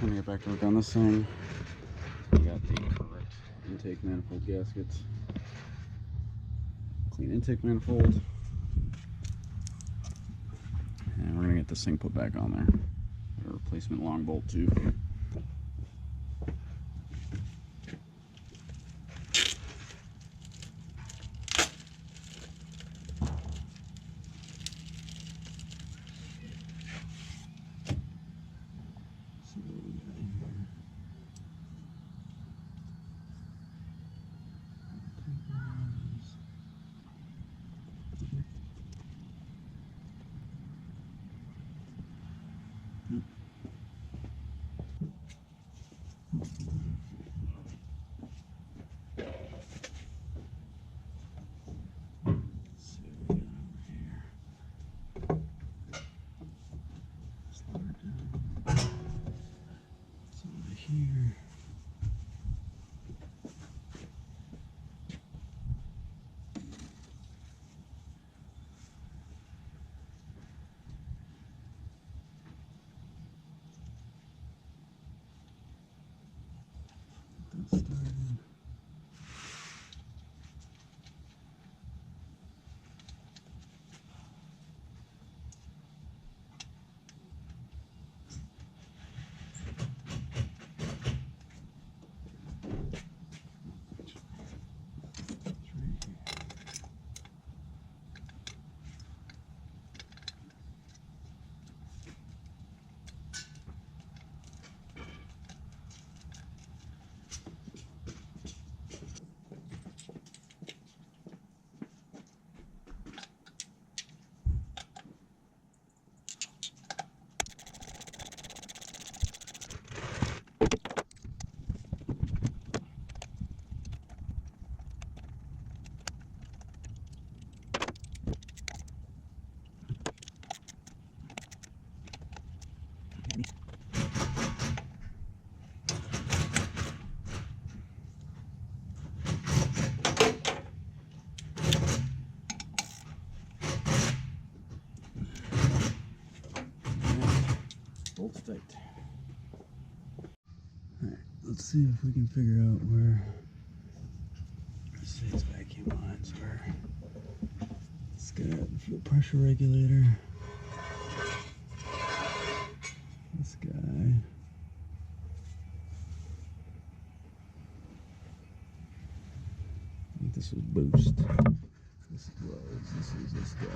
Time to get back to work on this thing. We got the correct intake manifold gaskets. Clean intake manifold. And we're gonna get this thing put back on there. A replacement long bolt too. Here. That's started. Bolts tight. Alright, let's see if we can figure out where this vacuum lines are. It's got a fuel pressure regulator. This guy. I think this was boost. This is this guy.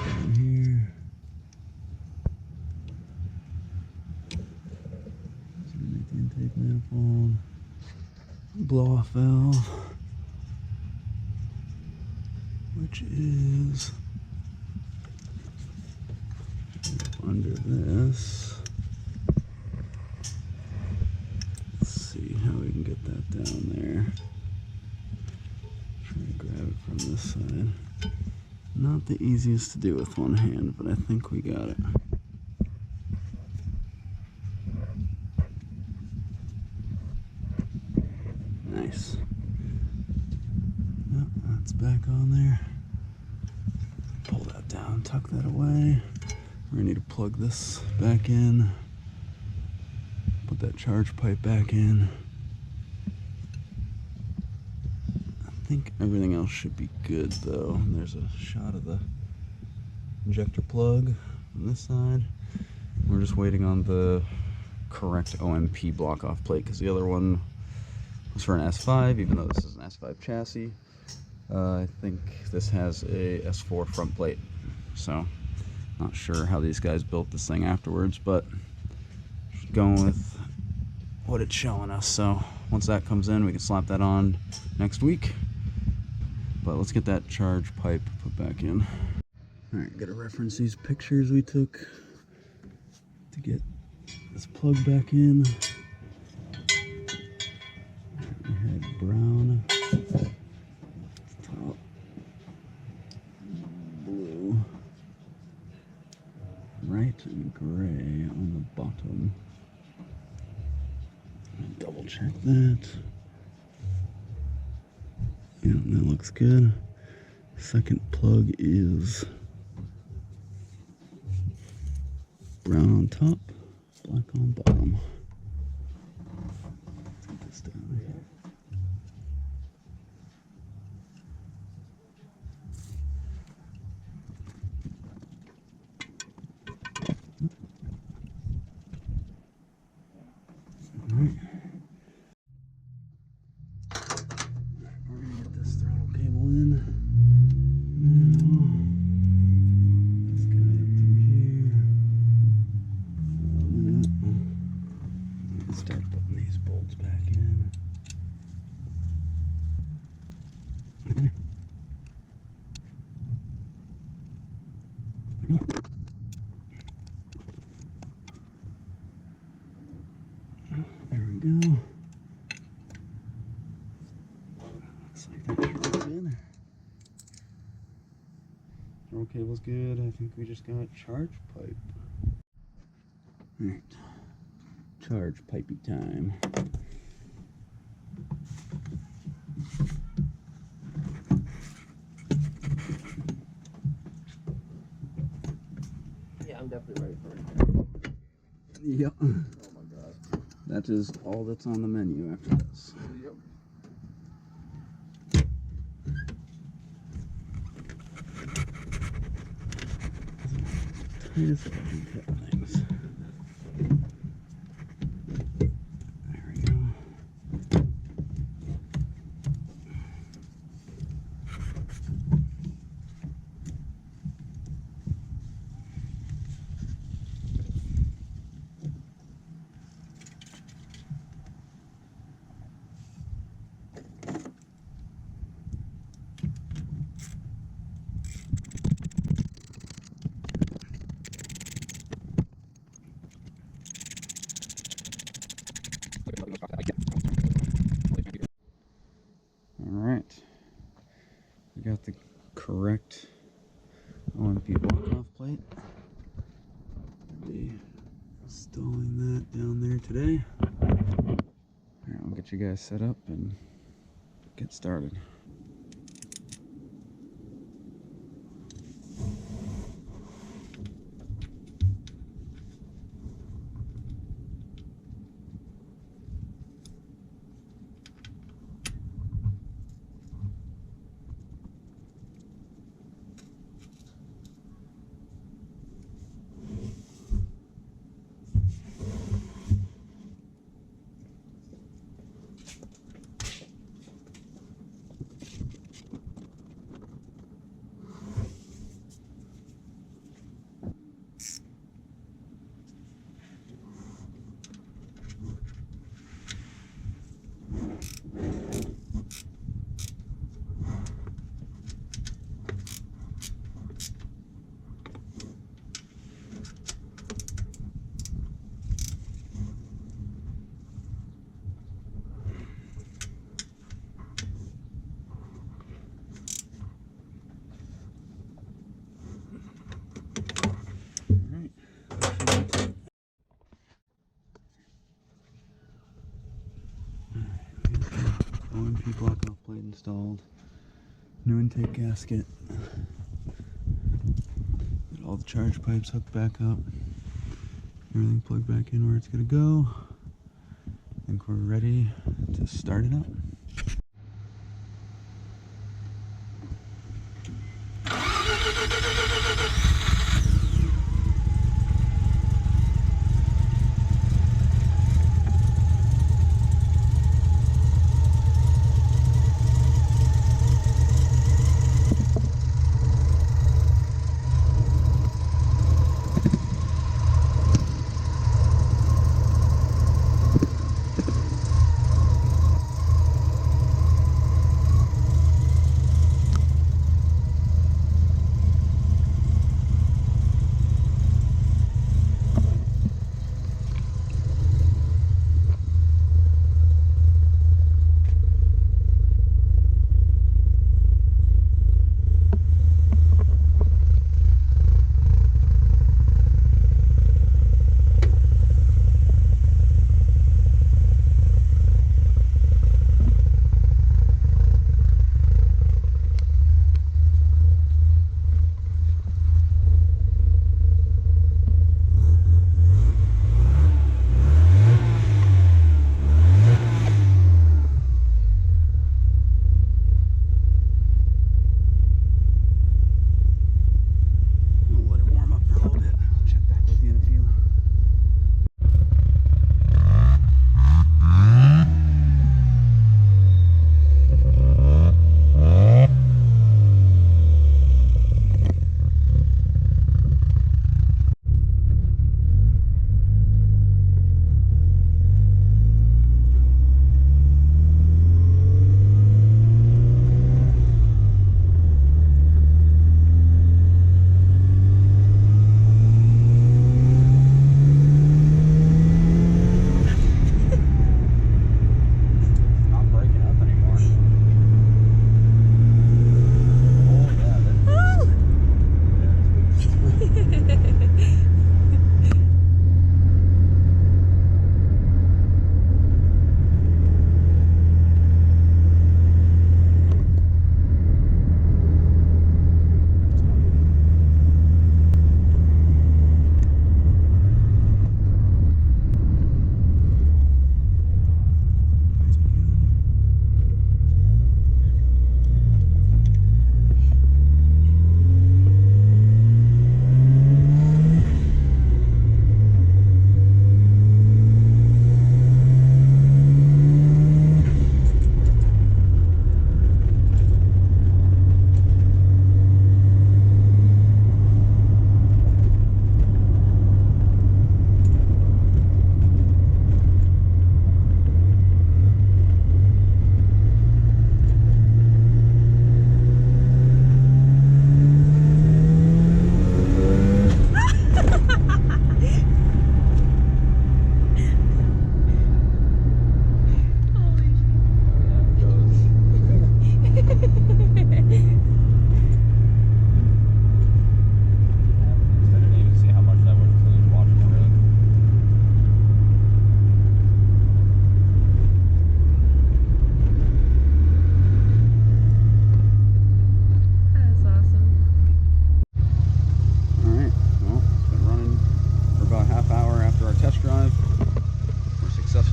Down here. The intake manifold, blow off valve, which is under this. Let's see how we can get that down there. Try to grab it from this side. Not the easiest to do with one hand, but I think we got it. Nice. Yep, that's back on there. Pull that down, tuck that away. We're gonna need to plug this back in. Put that charge pipe back in. I think everything else should be good though. There's a shot of the injector plug on this side. We're just waiting on the correct OMP block off plate because the other one was for an S5, even though this is an S5 chassis. I think this has a S4 front plate, so not sure how these guys built this thing afterwards, but going with what it's showing us. So once that comes in, we can slap that on next week. But let's get that charge pipe put back in. All right, gotta reference these pictures we took to get this plug back in. We had brown top, blue, right, and gray on the bottom. Double check that. Yeah, that looks good. Second plug is Brown on top, black on bottom. Let's get this down here. Alright. We're gonna get this throttle cable in. Now, this guy up through here. Let's start putting these bolts back in. There we go. Looks like that short's in. Throw cable's good. I think we just got charge pipe. Alright. Charge pipey time. Yeah, I'm definitely ready for it. Yep. Oh my god. That is all that's on the menu after this. Yep. Tightest of these things. There we go. Alright, we got the correct OMP walk-off plate. We'll be installing that down there today. Alright, I'll get you guys set up and get started. OMP block-off plate installed. New intake gasket. Get all the charge pipes hooked back up. Everything plugged back in where it's gonna go. I think we're ready to start it up.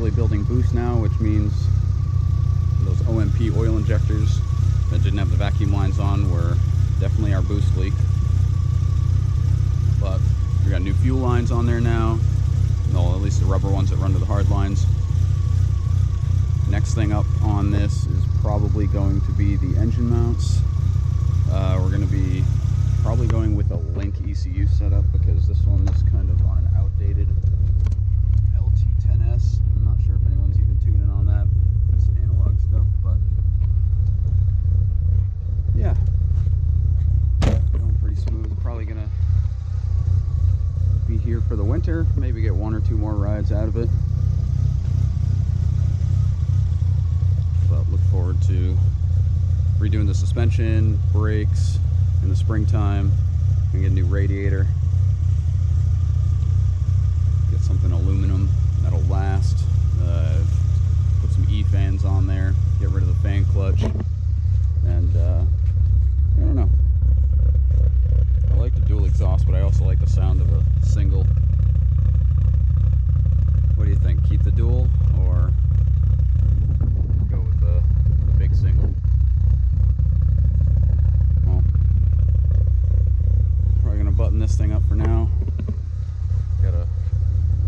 successfully building boost now, which means those OMP oil injectors that didn't have the vacuum lines on were definitely our boost leak. But we got new fuel lines on there now. Well, at least the rubber ones that run to the hard lines. Next thing up on this is probably going to be the engine mounts. We're going to be probably going with a link ECU setup because this one is kind of on an outdated LT10S. I'm not sure if anyone's even tuning on that. It's analog stuff, but yeah, going pretty smooth. Probably going to be here for the winter, maybe get 1 or 2 more rides out of it. But look forward to redoing the suspension, brakes in the springtime, and get a new radiator. Get something aluminum that'll last. Put some E-fans on there, get rid of the fan clutch, and I don't know. I like the dual exhaust, but I also like the sound of a single. What do you think? Keep the dual or go with the big single? Well, probably gonna button this thing up for now. Gotta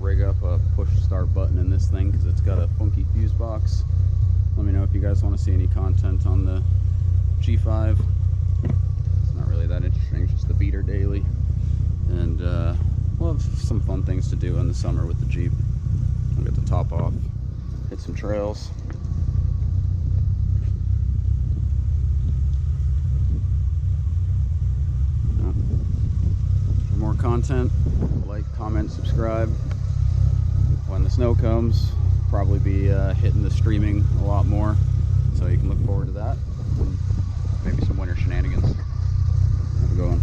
rig up a push start button in this thing because it's got a funky fuse box. Let me know if you guys want to see any content on the G5. It's not really that interesting, just the beater daily. And we'll have some fun things to do in the summer with the Jeep. We'll get the top off, hit some trails. For more content, like, comment, subscribe. When the snow comes, probably be hitting the streaming a lot more, so you can look forward to that. And maybe some winter shenanigans. Have a good one.